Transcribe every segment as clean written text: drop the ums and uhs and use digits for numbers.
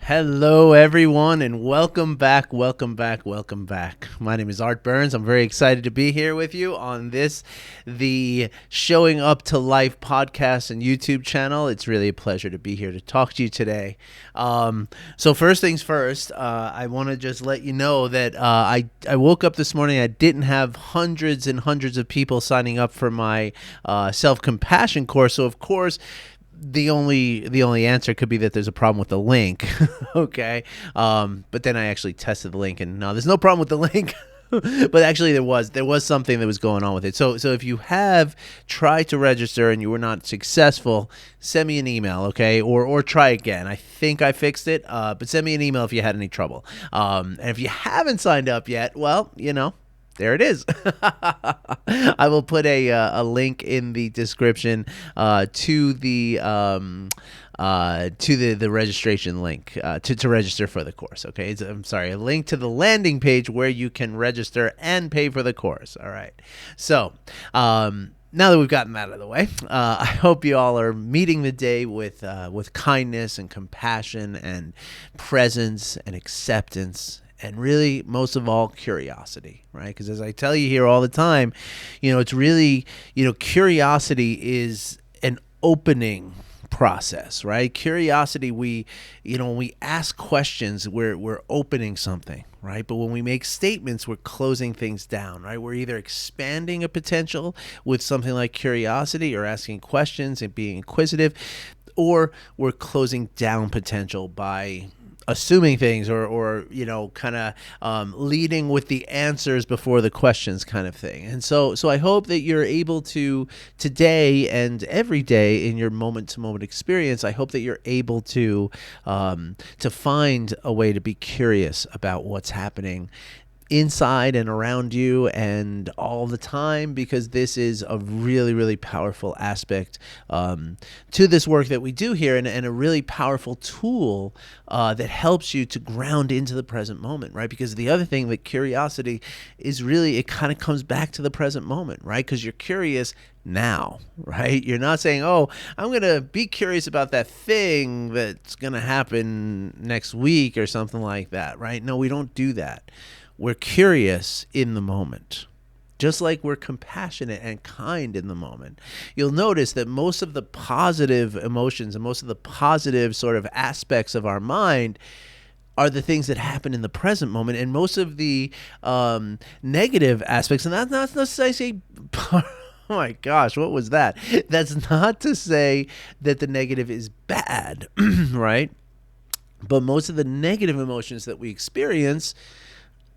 Hello, everyone, and welcome back. My name is Art Burns. I'm very excited to be here with you on the Showing Up to Life podcast and YouTube channel. It's really a pleasure to be here to talk to you today. So first things first, I want to just let you know that I woke up this morning. I didn't have hundreds and hundreds of people signing up for my Self-Compassion course. So, of course, the only answer could be that there's a problem with the link. Okay. But then I actually tested the link, and no, there's no problem with the link. But actually there was something that was going on with it. So if you have tried to register and you were not successful, send me an email, okay? Or try again. I think I fixed it. But send me an email if you had any trouble. And if you haven't signed up yet, well, there it is. I will put a link in the description to the registration link to register for the course. Okay, a link to the landing page where you can register and pay for the course. All right. So now that we've gotten that out of the way, I hope you all are meeting the day with kindness and compassion and presence and acceptance. And really, most of all, curiosity, right? Because as I tell you here all the time, it's really, curiosity is an opening process, right? Curiosity, when we ask questions, we're opening something, right? But when we make statements, we're closing things down, right? We're either expanding a potential with something like curiosity or asking questions and being inquisitive, or we're closing down potential by assuming things or kind of leading with the answers before the questions kind of thing. And so I hope that you're able to today and every day in your moment-to-moment experience, I hope that you're able to find a way to be curious about what's happening inside and around you and all the time, because this is a really, really powerful aspect to this work that we do here, and a really powerful tool that helps you to ground into the present moment, right? Because the other thing that curiosity is really, it kind of comes back to the present moment, right? Because you're curious now, right? You're not saying, oh, I'm going to be curious about that thing that's going to happen next week or something like that, right? No, we don't do that. We're curious in the moment, just like we're compassionate and kind in the moment. You'll notice that most of the positive emotions and most of the positive sort of aspects of our mind are the things that happen in the present moment, and most of the negative aspects, and that's not to say, oh my gosh, what was that? That's not to say that the negative is bad, right? But most of the negative emotions that we experience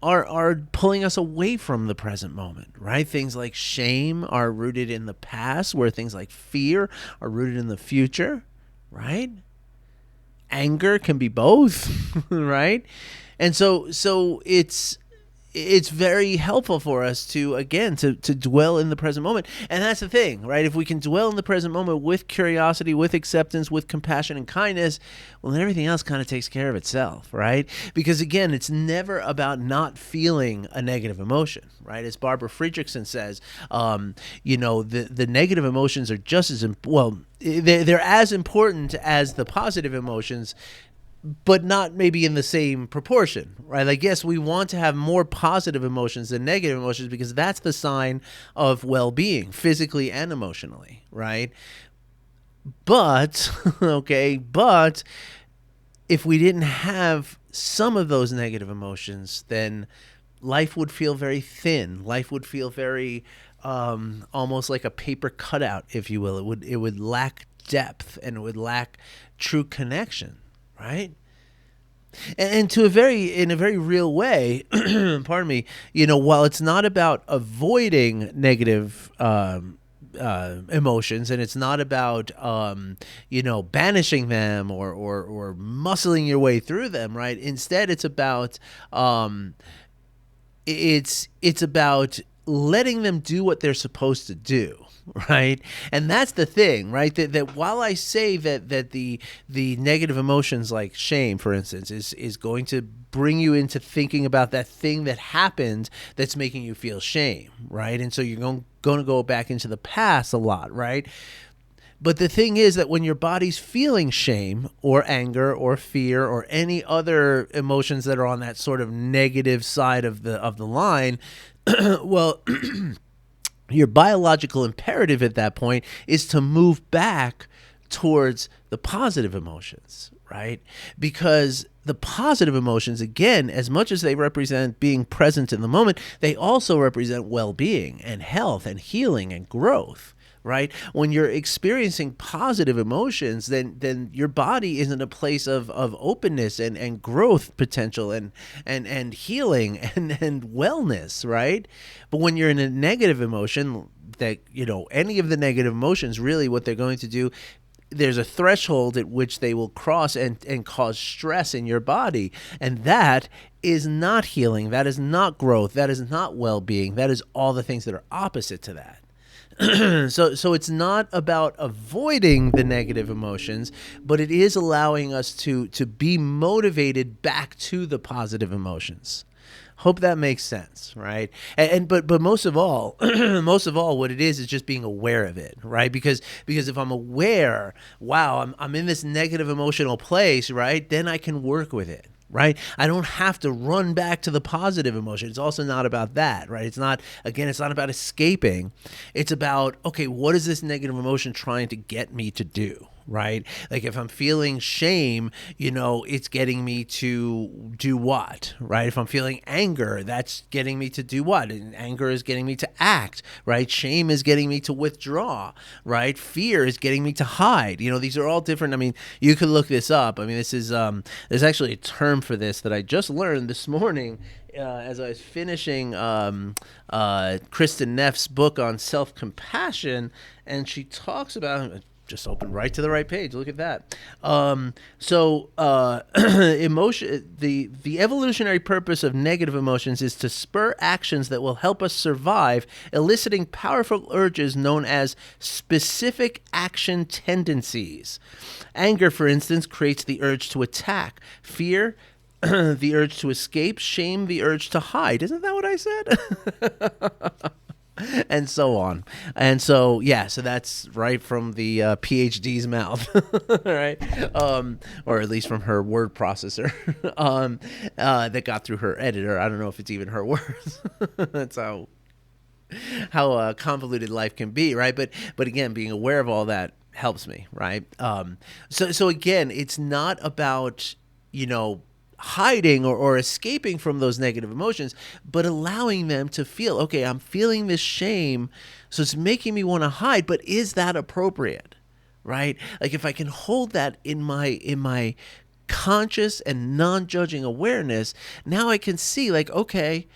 are pulling us away from the present moment, right? Things like shame are rooted in the past, where things like fear are rooted in the future, right? Anger can be both, right? And so it's very helpful for us to, again, to dwell in the present moment. And that's the thing, right? If we can dwell in the present moment with curiosity, with acceptance, with compassion and kindness, well, then everything else kind of takes care of itself, right? Because, again, it's never about not feeling a negative emotion, right? As Barbara Friedrichsen says, the negative emotions are just as, they're as important as the positive emotions, but not maybe in the same proportion, right? Like, yes, we want to have more positive emotions than negative emotions, because that's the sign of well-being, physically and emotionally, right? But, but if we didn't have some of those negative emotions, then life would feel very thin. Life would feel very almost like a paper cutout, if you will. It would lack depth, and it would lack true connection. Right? And in a very real way, pardon me, while it's not about avoiding negative emotions, and it's not about banishing them or muscling your way through them, right? Instead, it's about it's about letting them do what they're supposed to do. Right. And that's the thing, right? That while I say that the negative emotions like shame, for instance, is going to bring you into thinking about that thing that happened that's making you feel shame, right? And so you're going to go back into the past a lot, right? But the thing is that when your body's feeling shame or anger or fear or any other emotions that are on that sort of negative side of the line, well, your biological imperative at that point is to move back towards the positive emotions, right? Because the positive emotions, again, as much as they represent being present in the moment, they also represent well-being and health and healing and growth, right? When you're experiencing positive emotions, then your body is in a place of openness and growth potential and healing and wellness, right? But when you're in a negative emotion, that, any of the negative emotions, really what they're going to do, there's a threshold at which they will cross and cause stress in your body. And that is not healing. That is not growth. That is not well-being. That is all the things that are opposite to that. So it's not about avoiding the negative emotions, but it is allowing us to be motivated back to the positive emotions. Hope that makes sense, right? But most of all, what it is just being aware of it, right? Because if I'm aware, wow, I'm in this negative emotional place, right? Then I can work with it. Right? I don't have to run back to the positive emotion. It's also not about that, right? It's not about escaping. It's about, okay, what is this negative emotion trying to get me to do? Right? Like if I'm feeling shame, it's getting me to do what? Right? If I'm feeling anger, that's getting me to do what? And anger is getting me to act, right? Shame is getting me to withdraw, right? Fear is getting me to hide. These are all different. I mean, you could look this up. I mean, this is, there's actually a term for this that I just learned this morning as I was finishing Kristen Neff's book on self-compassion, and she talks about, just open right to the right page. Look at that. Emotion. The evolutionary purpose of negative emotions is to spur actions that will help us survive, eliciting powerful urges known as specific action tendencies. Anger, for instance, creates the urge to attack. Fear, the urge to escape. Shame, the urge to hide. Isn't that what I said? And so on. And so, so that's right from the PhD's mouth, right? Or at least from her word processor that got through her editor. I don't know if it's even her words. That's how convoluted life can be, right? But again, being aware of all that helps me, right? So again, it's not about, hiding or escaping from those negative emotions, but allowing them to feel, okay, I'm feeling this shame, so it's making me want to hide, but is that appropriate, right? Like if I can hold that in my conscious and non-judging awareness, now I can see like, okay,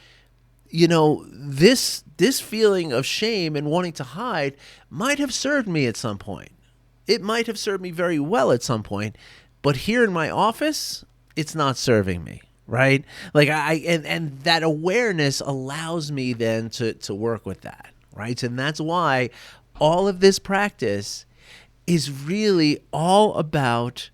this feeling of shame and wanting to hide might have served me at some point. It might have served me very well at some point, but here in my office, it's not serving me, right? Like and that awareness allows me then to work with that, right? And that's why all of this practice is really all about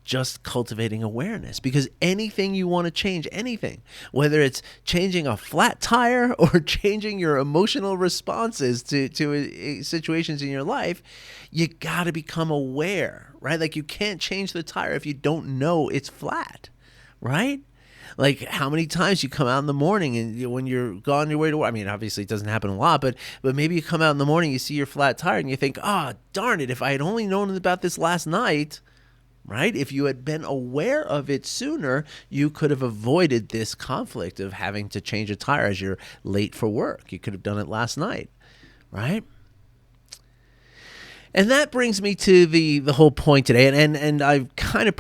just cultivating awareness, because anything you want to change, anything, whether it's changing a flat tire or changing your emotional responses to situations in your life, you got to become aware, right? Like you can't change the tire if you don't know it's flat, right? Like how many times you come out in the morning and when you're on your way to work, I mean, obviously it doesn't happen a lot, but maybe you come out in the morning, you see your flat tire and you think, oh, darn it, if I had only known about this last night, right? If you had been aware of it sooner, you could have avoided this conflict of having to change a tire as you're late for work. You could have done it last night, right? And that brings me to the whole point today. And I didn't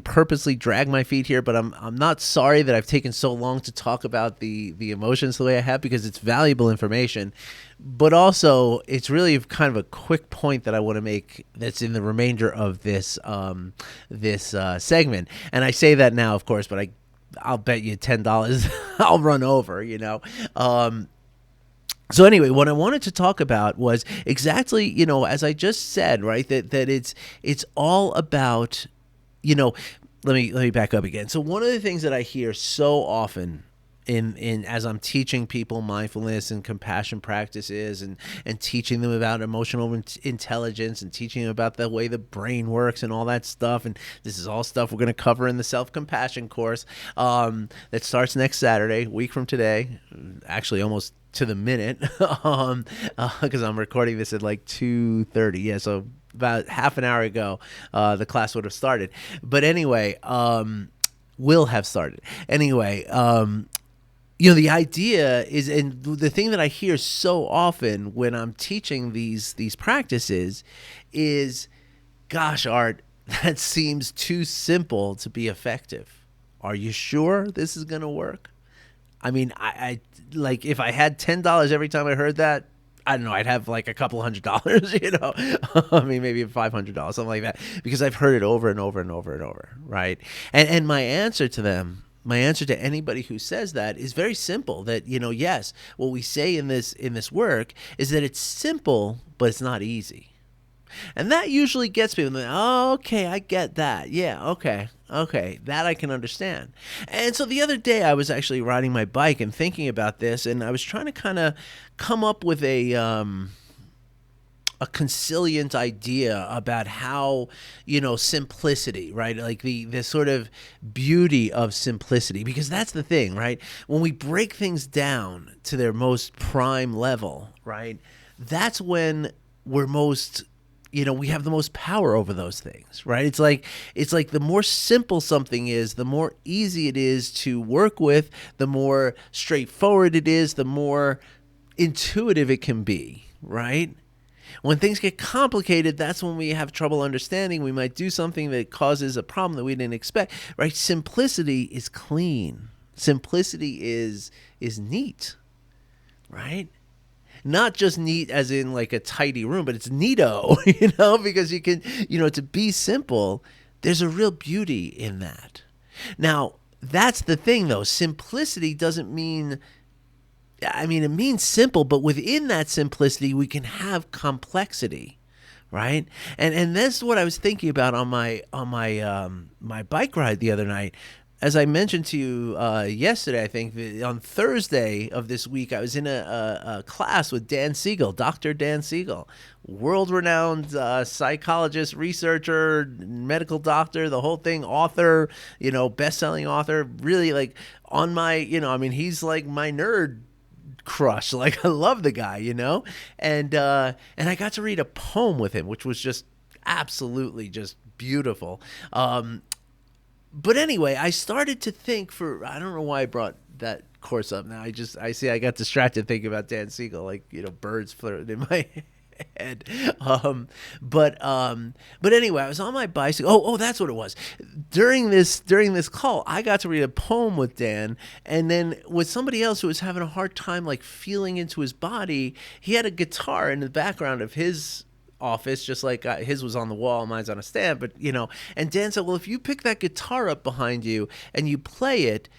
purposely drag my feet here, but I'm not sorry that I've taken so long to talk about the emotions the way I have, because it's valuable information. But also, it's really kind of a quick point that I want to make that's in the remainder of this segment. And I say that now, of course, but I'll bet you $10 I'll run over, So anyway, what I wanted to talk about was exactly, as I just said, right, that it's all about, let me back up again. So one of the things that I hear so often in as I'm teaching people mindfulness and compassion practices, and teaching them about emotional intelligence, and teaching them about the way the brain works and all that stuff. And this is all stuff we're going to cover in the self-compassion course that starts next Saturday, a week from today, actually almost to the minute, because I'm recording this at like 2:30. Yeah, so about half an hour ago, the class would have started. But anyway, will have started. Anyway, the idea is, and the thing that I hear so often when I'm teaching these practices is, gosh, Art, that seems too simple to be effective. Are you sure this is going to work? I mean, I like, if I had $10 every time I heard that, I don't know, I'd have like a couple $100, I mean, maybe $500, something like that, because I've heard it over and over and over and over, right? And my answer to them, my answer to anybody who says that, is very simple. That, yes, what we say in this work is that it's simple, but it's not easy. And that usually gets people, oh, okay, I get that. Yeah, okay, that I can understand. And so the other day I was actually riding my bike and thinking about this, and I was trying to kind of come up with a conciliant idea about how, simplicity, right? Like the sort of beauty of simplicity, because that's the thing, right? When we break things down to their most prime level, right? That's when we're most, we have the most power over those things, right? It's like the more simple something is, the more easy it is to work with, the more straightforward it is, the more intuitive it can be, right? When things get complicated, that's when we have trouble understanding. We might do something that causes a problem that we didn't expect, right? Simplicity is clean. Simplicity is neat, right? Not just neat as in like a tidy room, but it's neato, because you can, to be simple, there's a real beauty in that. Now, that's the thing though. Simplicity doesn't mean, it means simple, but within that simplicity, we can have complexity, right? And that's what I was thinking about on my bike ride the other night. As I mentioned to you yesterday, I think on Thursday of this week, I was in a class with Dan Siegel, Dr. Dan Siegel, world-renowned psychologist, researcher, medical doctor, the whole thing, author, best-selling author, really like on my, he's like my nerd crush. Like, I love the guy, and I got to read a poem with him, which was just absolutely just beautiful. But anyway, I started to think I don't know why I brought that course up now. I see I got distracted thinking about Dan Siegel, like, birds flirting in my head. But anyway, I was on my bicycle. Oh, that's what it was. During this call, I got to read a poem with Dan, and then with somebody else who was having a hard time like feeling into his body. He had a guitar in the background of his office, just like his was on the wall, mine's on a stand, but and Dan said, well, if you pick that guitar up behind you and you play it,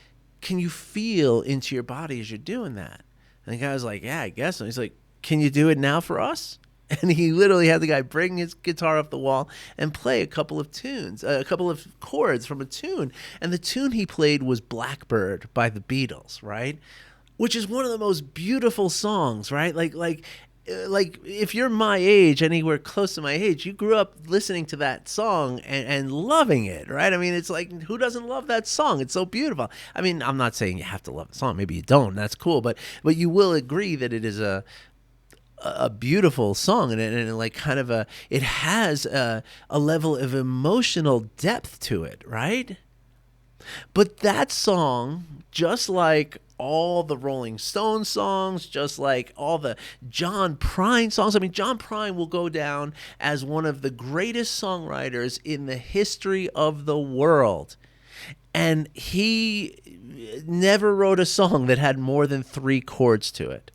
can you feel into your body as you're doing that? And the guy was like, yeah, I guess so. He's like, can you do it now for us? And he literally had the guy bring his guitar off the wall and play a couple of tunes, a couple of chords from a tune. And the tune he played was Blackbird by the Beatles, right? Which is one of the most beautiful songs, right? Like if you're my age, anywhere close to my age, you grew up listening to that song and loving it, right? It's like, who doesn't love that song? It's so beautiful. I'm not saying you have to love the song. Maybe you don't. That's cool. But you will agree that it is a beautiful song, and like kind of it has a level of emotional depth to it, right? But that song, just like all the Rolling Stones songs, just like all the John Prine songs. John Prine will go down as one of the greatest songwriters in the history of the world. And he never wrote a song that had more than 3 chords to it.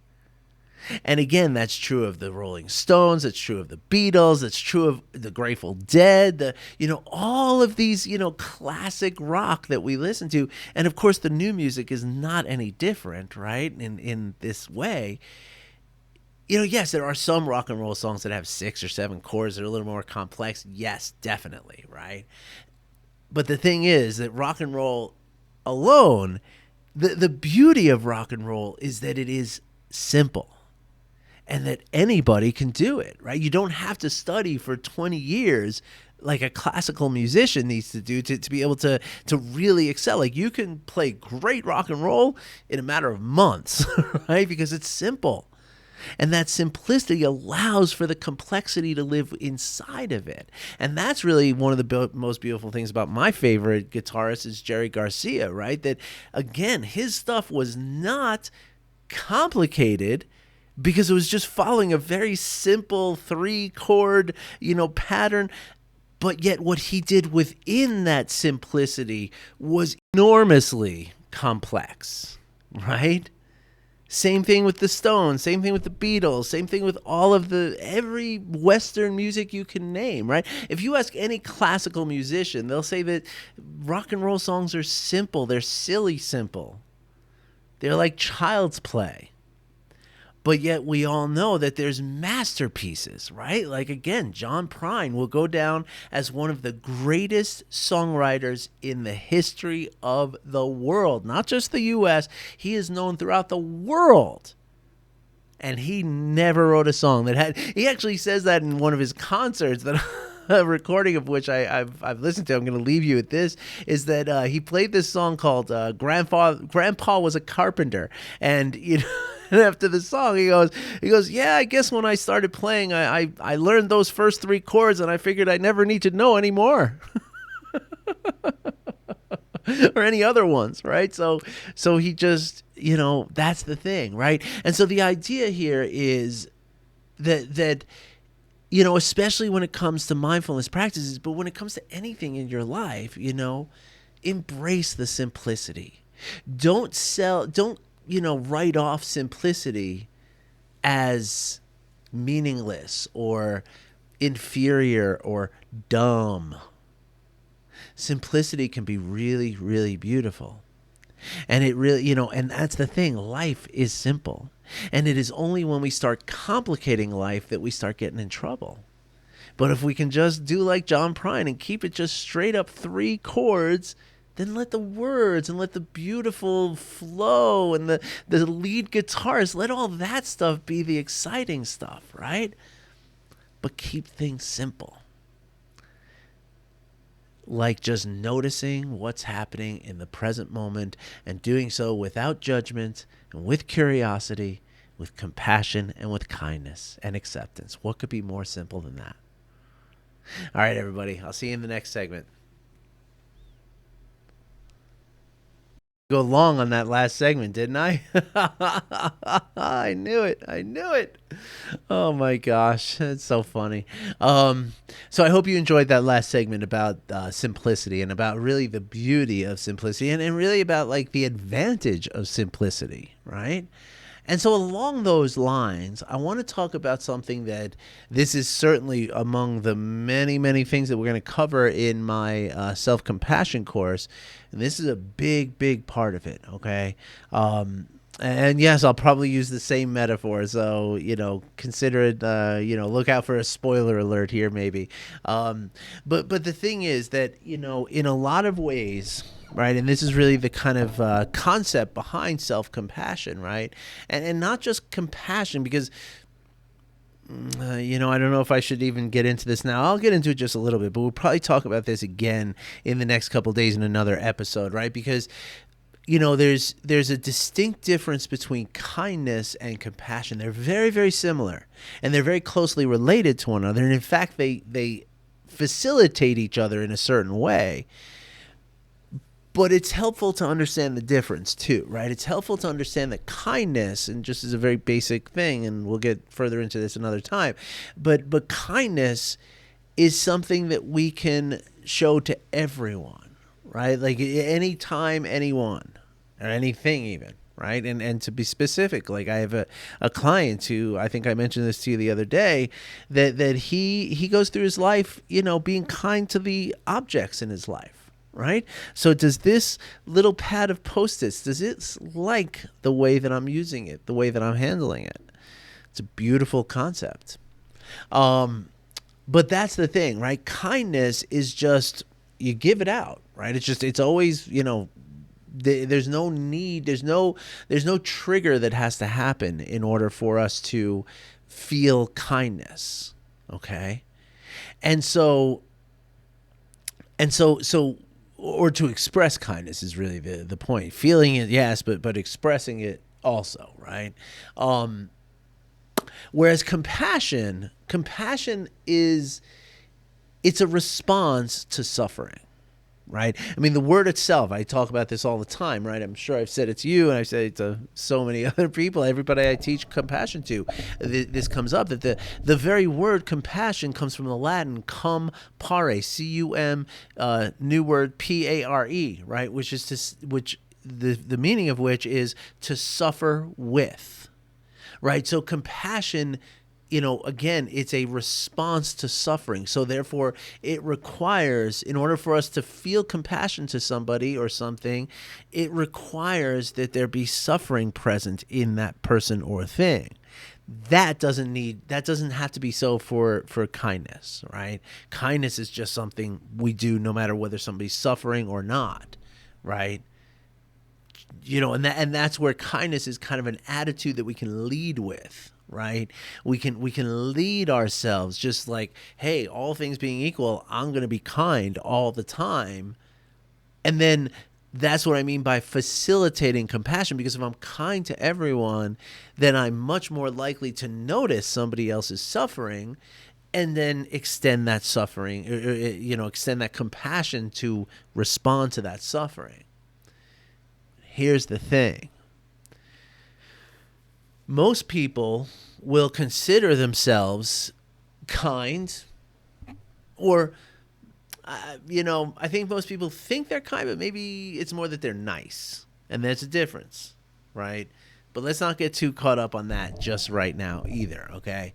And again, that's true of the Rolling Stones. It's true of the Beatles. It's true of the Grateful Dead. All of these, classic rock that we listen to. And of course, the new music is not any different, right? In this way. Yes, there are some rock and roll songs that have 6 or 7 chords that are a little more complex. Yes, definitely, right? But the thing is that rock and roll alone The beauty of rock and roll is that it is simple and that anybody can do it, right? You don't have to study for 20 years like a classical musician needs to do to be able to really excel. Like, you can play great rock and roll in a matter of months, right? Because it's simple. And that simplicity allows for the complexity to live inside of it. And that's really one of the most beautiful things about my favorite guitarist is Jerry Garcia, right? That, again, his stuff was not complicated because it was just following a very simple 3-chord, pattern. But yet what he did within that simplicity was enormously complex, right? Same thing with the Stones, same thing with the Beatles, same thing with every Western music you can name, right? If you ask any classical musician, they'll say that rock and roll songs are simple. They're silly simple. They're like child's play. But yet we all know that there's masterpieces, right? Like, again, John Prine will go down as one of the greatest songwriters in the history of the world. Not just the U.S., he is known throughout the world. And he never wrote a song he actually says that in one of his concerts that a recording of which I've listened to. I'm going to leave you with this, is that he played this song called Grandpa Was a Carpenter. And, and after the song, he goes, yeah, I guess when I started playing, I learned those first 3 chords and I figured I never need to know anymore. Or any other ones, right? So he just, that's the thing, right? And so the idea here is that especially when it comes to mindfulness practices, but when it comes to anything in your life, embrace the simplicity. Don't write off simplicity as meaningless or inferior or dumb. Simplicity can be really, really beautiful. And it really, and that's the thing. Life is simple. And it is only when we start complicating life that we start getting in trouble. But if we can just do like John Prine and keep it just straight up 3 chords, then let the words and let the beautiful flow and the lead guitars, let all that stuff be the exciting stuff, right? But keep things simple. Like just noticing what's happening in the present moment and doing so without judgment and with curiosity, with compassion and with kindness and acceptance. What could be more simple than that? All right, everybody. I'll see you in the next segment. Go long on that last segment, didn't I? I knew it. Oh my gosh, that's so funny. So I hope you enjoyed that last segment about simplicity and about really the beauty of simplicity and really about like the advantage of simplicity, right? And so along those lines, I want to talk about something that this is certainly among the many, many things that we're going to cover in my self-compassion course. And this is a big, big part of it, okay? And yes, I'll probably use the same metaphor. So, consider it, look out for a spoiler alert here maybe. But the thing is that, in a lot of ways, right, and this is really the kind of concept behind self-compassion, right? And not just compassion, because, I don't know if I should even get into this now. I'll get into it just a little bit, but we'll probably talk about this again in the next couple of days in another episode, right? Because there's a distinct difference between kindness and compassion. They're very, very similar, and they're very closely related to one another. And in fact, they facilitate each other in a certain way. But it's helpful to understand the difference too, right? It's helpful to understand that kindness, and just as a very basic thing, and we'll get further into this another time, but kindness is something that we can show to everyone, right? Like anytime, anyone, or anything even, right? And to be specific, like I have a client who, I think I mentioned this to you the other day, that he goes through his life, being kind to the objects in his life. Right? So does this little pad of Post-its, does it like the way that I'm using it, the way that I'm handling it? It's a beautiful concept. But that's the thing, right? Kindness is just, you give it out, right? It's always, There's no need. There's no trigger that has to happen in order for us to feel kindness. Okay, and so or to express kindness is really the point. Feeling it, yes, but expressing it also, right? Whereas compassion is, it's a response to suffering, right? I mean, the word itself, I talk about this all the time, right? I'm sure I've said it to you, and I've said it to so many other people, everybody I teach compassion to. This comes up, that the very word compassion comes from the Latin cum pare, C-U-M, new word P-A-R-E, right? Which is the meaning of which is to suffer with, right? So compassion, again, it's a response to suffering. So therefore, it requires, in order for us to feel compassion to somebody or something, it requires that there be suffering present in that person or thing. That doesn't have to be so for kindness, right? Kindness is just something we do no matter whether somebody's suffering or not, right? And that's where kindness is kind of an attitude that we can lead with, right? We can lead ourselves, just like, hey, all things being equal, I'm going to be kind all the time. And then that's what I mean by facilitating compassion, because if I'm kind to everyone, then I'm much more likely to notice somebody else's suffering and then extend that suffering, extend that compassion to respond to that suffering. Here's the thing. Most people will consider themselves kind, or, I think most people think they're kind, but maybe it's more that they're nice. And there's a difference, right? But let's not get too caught up on that just right now either, okay?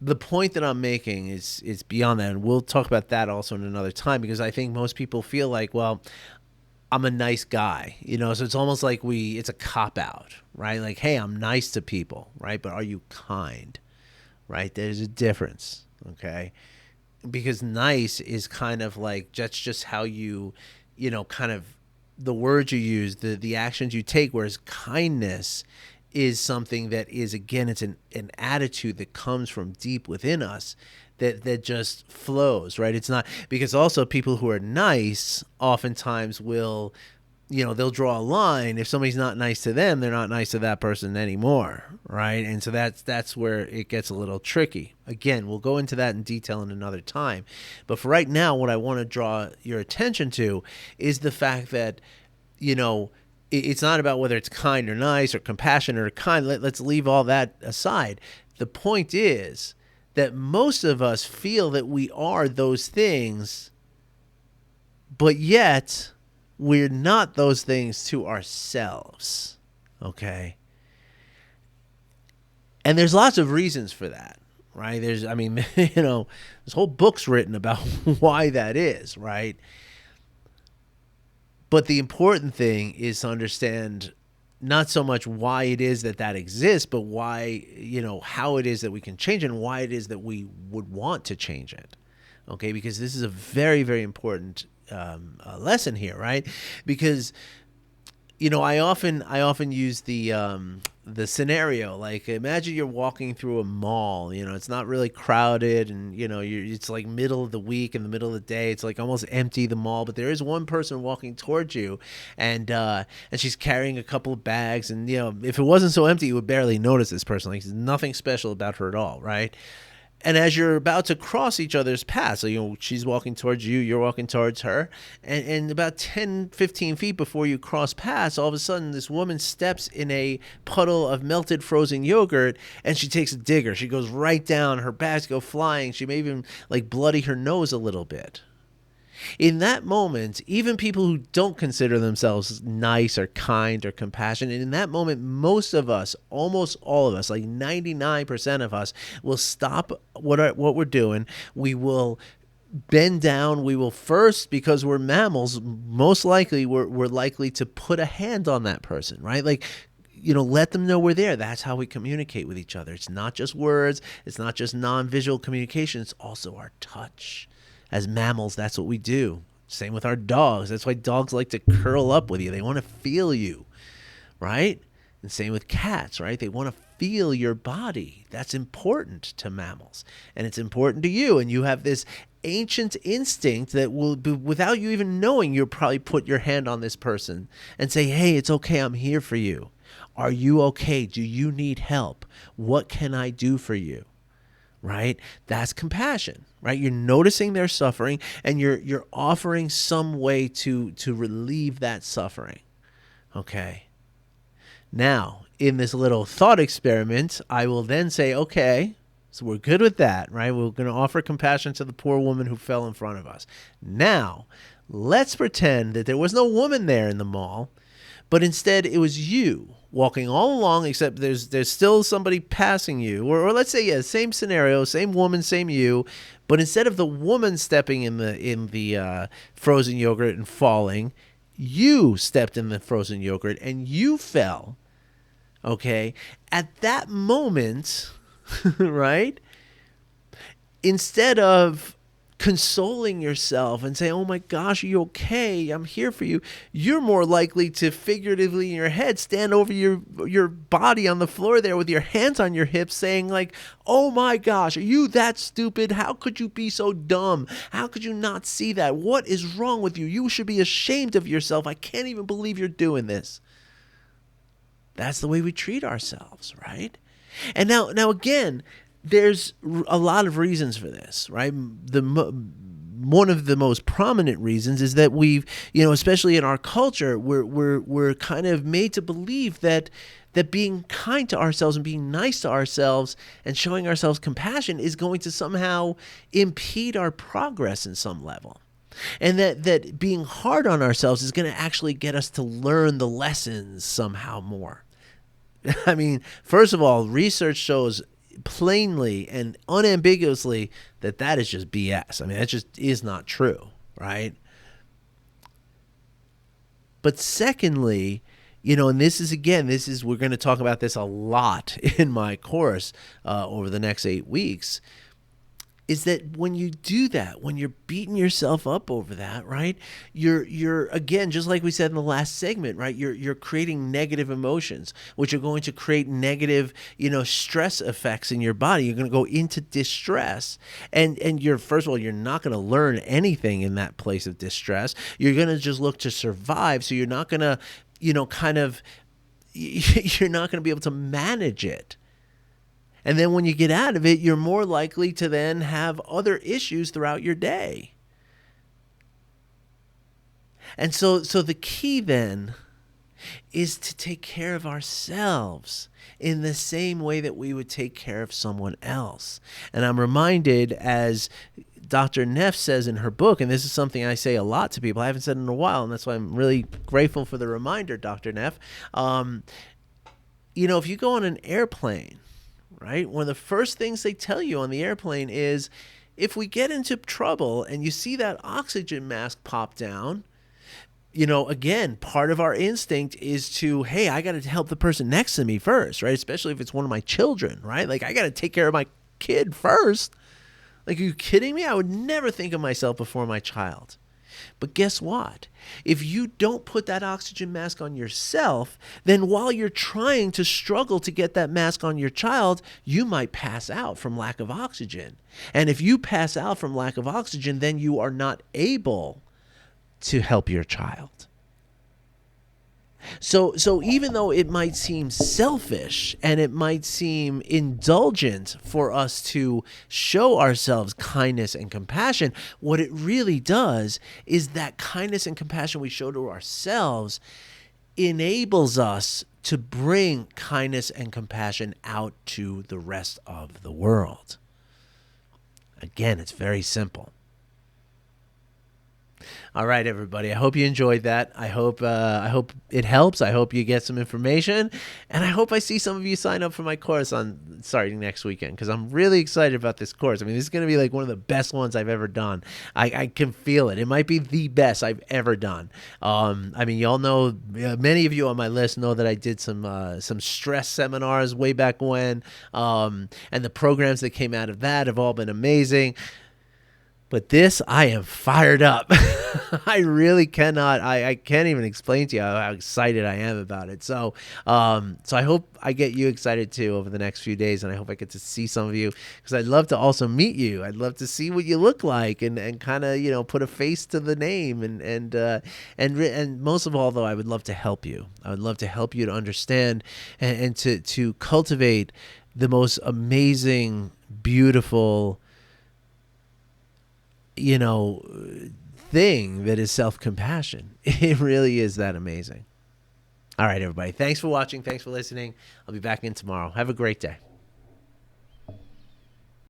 The point that I'm making is beyond that, and we'll talk about that also in another time, because I think most people feel like, well, I'm a nice guy, so it's almost like it's a cop-out, right? Like, hey, I'm nice to people, right? But are you kind, right? There's a difference, okay? Because nice is kind of like, that's just how you, kind of the words you use, the actions you take, whereas kindness is something that is, again, it's an attitude that comes from deep within us, that just flows, right? It's not, because also people who are nice oftentimes will, they'll draw a line. If somebody's not nice to them, they're not nice to that person anymore, right? And so that's where it gets a little tricky. Again, we'll go into that in detail in another time. But for right now, what I want to draw your attention to is the fact that, it's not about whether it's kind or nice or compassionate or kind. Let's leave all that aside. The point is that most of us feel that we are those things, but yet we're not those things to ourselves, okay? And there's lots of reasons for that, right? There's whole books written about why that is, right? But the important thing is to understand not so much why it is that exists, but why, how it is that we can change it, and why it is that we would want to change it. Okay, because this is a very, very important lesson here, right? Because, I often use the scenario, like, imagine you're walking through a mall, it's not really crowded, and, it's like middle of the week, in the middle of the day, it's like almost empty, the mall, but there is one person walking towards you, and she's carrying a couple of bags, and, if it wasn't so empty, you would barely notice this person. Like, there's nothing special about her at all, right? And as you're about to cross each other's paths, so, she's walking towards you, you're walking towards her, and about 10, 15 feet before you cross paths, all of a sudden this woman steps in a puddle of melted frozen yogurt, and she takes a digger. She goes right down, her bags go flying, she may even bloody her nose a little bit. In that moment, even people who don't consider themselves nice or kind or compassionate, in that moment, most of us, almost all of us, 99% of us, will stop what we're doing. We will bend down. We will first, because we're mammals, most likely we're likely to put a hand on that person, right? Let them know we're there. That's how we communicate with each other. It's not just words. It's not just non-visual communication. It's also our touch. As mammals, that's what we do. Same with our dogs. That's why dogs like to curl up with you. They want to feel you, right? And same with cats, right? They want to feel your body. That's important to mammals. And it's important to you. And you have this ancient instinct that will be, without you even knowing, you'll probably put your hand on this person and say, hey, it's okay. I'm here for you. Are you okay? Do you need help? What can I do for you? Right? That's compassion, right? You're noticing their suffering and you're offering some way to relieve that suffering. Okay. Now, in this little thought experiment, I will then say, okay, so we're good with that, right? We're going to offer compassion to the poor woman who fell in front of us. Now, let's pretend that there was no woman there in the mall, but instead it was you walking all along, except there's still somebody passing you. Or let's say, yeah, same scenario, same woman, same you, but instead of the woman stepping in the frozen yogurt and falling, you stepped in the frozen yogurt and you fell. Okay? At that moment, right? Instead of consoling yourself and say, oh my gosh, are you okay? I'm here for you. You're more likely to figuratively in your head stand over your body on the floor there with your hands on your hips saying like, oh my gosh, are you that stupid? How could you be so dumb? How could you not see that? What is wrong with you? You should be ashamed of yourself. I can't even believe you're doing this. That's the way we treat ourselves, right? And now again, there's a lot of reasons for this, right? One of the most prominent reasons is that we've, especially in our culture, we're kind of made to believe that being kind to ourselves and being nice to ourselves and showing ourselves compassion is going to somehow impede our progress in some level. And that being hard on ourselves is going to actually get us to learn the lessons somehow more. I mean, first of all, research shows plainly and unambiguously that is just BS. I mean, that just is not true, right? But secondly, and we're going to talk about this a lot in my course over the next 8 weeks, is that when you do that, when you're beating yourself up over that, right, you're again, just like we said in the last segment, right, you're creating negative emotions, which are going to create negative, stress effects in your body. You're going to go into distress, and first of all, you're not going to learn anything in that place of distress. You're going to just look to survive, so you're not going to, you're not going to be able to manage it. And then when you get out of it, you're more likely to then have other issues throughout your day. And so the key then is to take care of ourselves in the same way that we would take care of someone else. And I'm reminded, as Dr. Neff says in her book, and this is something I say a lot to people, I haven't said it in a while, and that's why I'm really grateful for the reminder, Dr. Neff. If you go on an airplane, right, one of the first things they tell you on the airplane is, if we get into trouble and you see that oxygen mask pop down, again, part of our instinct is to, hey, I got to help the person next to me first, right? Especially if it's one of my children, right? Like, I got to take care of my kid first. Like, are you kidding me? I would never think of myself before my child. But guess what? If you don't put that oxygen mask on yourself, then while you're trying to struggle to get that mask on your child, you might pass out from lack of oxygen. And if you pass out from lack of oxygen, then you are not able to help your child. So even though it might seem selfish and it might seem indulgent for us to show ourselves kindness and compassion, what it really does is that kindness and compassion we show to ourselves enables us to bring kindness and compassion out to the rest of the world. Again, it's very simple. All right, everybody. I hope you enjoyed that. I hope it helps. I hope you get some information, and I hope I see some of you sign up for my course starting next weekend, because I'm really excited about this course. I mean, this is going to be like one of the best ones I've ever done. I can feel it. It might be the best I've ever done. Y'all know, many of you on my list know that I did some stress seminars way back when, and the programs that came out of that have all been amazing. But this, I am fired up. I really cannot. I can't even explain to you how excited I am about it. So I hope I get you excited too over the next few days, and I hope I get to see some of you, because I'd love to also meet you. I'd love to see what you look like, and kind of put a face to the name, and most of all, though, I would love to help you. I would love to help you to understand and to cultivate the most amazing, beautiful, thing that is self-compassion. It really is that amazing. All right, everybody. Thanks for watching. Thanks for listening. I'll be back in tomorrow. Have a great day.